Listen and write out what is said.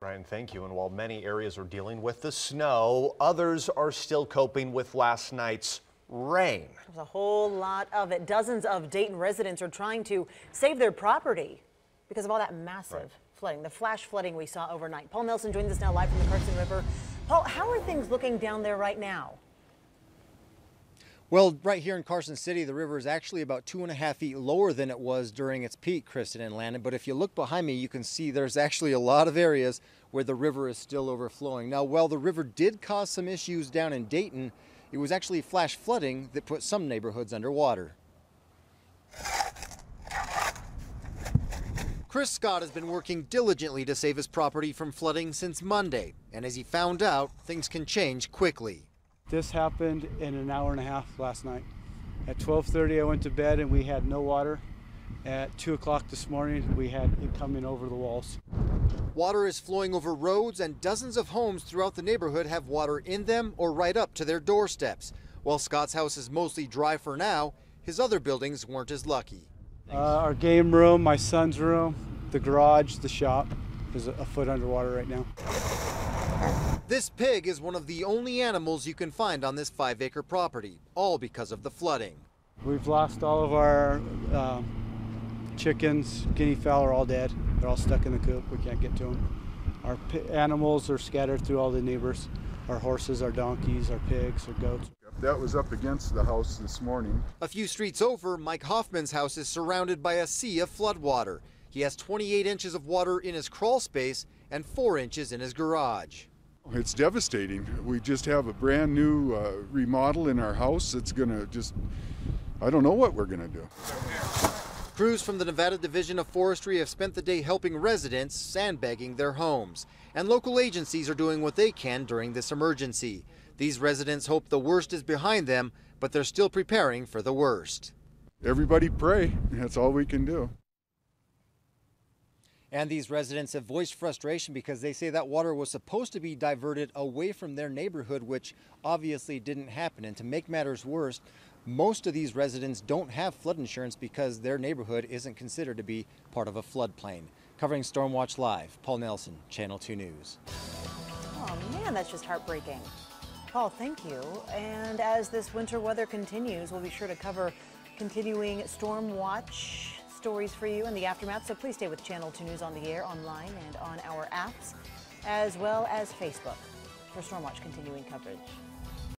Ryan, thank you. And while many areas are dealing with the snow, others are still coping with last night's rain. There's a whole lot of it. Dozens of Dayton residents are trying to save their property because of all that massive flooding, the flash flooding we saw overnight. Paul Nelson joins us now live from the Carson River. Paul, how are things looking down there right now? Well, right here in Carson City, the river is actually about 2.5 feet lower than it was during its peak, Kristen and Landon. But if you look behind me, you can see there's actually a lot of areas where the river is still overflowing. Now, while the river did cause some issues down in Dayton, it was actually flash flooding that put some neighborhoods underwater. Chris Scott has been working diligently to save his property from flooding since Monday. And as he found out, things can change quickly. This happened in an hour and a half last night. At 12:30 I went to bed and we had no water. At 2 o'clock this morning we had it coming over the walls. Water is flowing over roads and dozens of homes throughout the neighborhood have water in them or right up to their doorsteps. While Scott's house is mostly dry for now, his other buildings weren't as lucky. Our game room, my son's room, the garage, the shop is a foot underwater right now. This pig is one of the only animals you can find on this 5-acre property, all because of the flooding. We've lost all of our chickens, guinea fowl are all dead. They're all stuck in the coop. We can't get to them. Our animals are scattered through all the neighbors. Our horses, our donkeys, our pigs, our goats. That was up against the house this morning. A few streets over, Mike Hoffman's house is surrounded by a sea of floodwater. He has 28 inches of water in his crawl space and 4 inches in his garage. It's devastating. We just have a brand new remodel in our house. It's gonna just, I don't know what we're gonna do. Crews from the Nevada Division of Forestry have spent the day helping residents sandbagging their homes. And local agencies are doing what they can during this emergency. These residents hope the worst is behind them, but they're still preparing for the worst. Everybody pray. That's all we can do. And these residents have voiced frustration because they say that water was supposed to be diverted away from their neighborhood, which obviously didn't happen. And to make matters worse, most of these residents don't have flood insurance because their neighborhood isn't considered to be part of a floodplain. Covering Stormwatch Live, Paul Nelson, Channel 2 News. Oh man, that's just heartbreaking. Paul, thank you. And as this winter weather continues, we'll be sure to cover continuing storm watch stories for you in the aftermath. So please stay with Channel 2 News on the air, online, and on our apps, as well as Facebook for Stormwatch continuing coverage.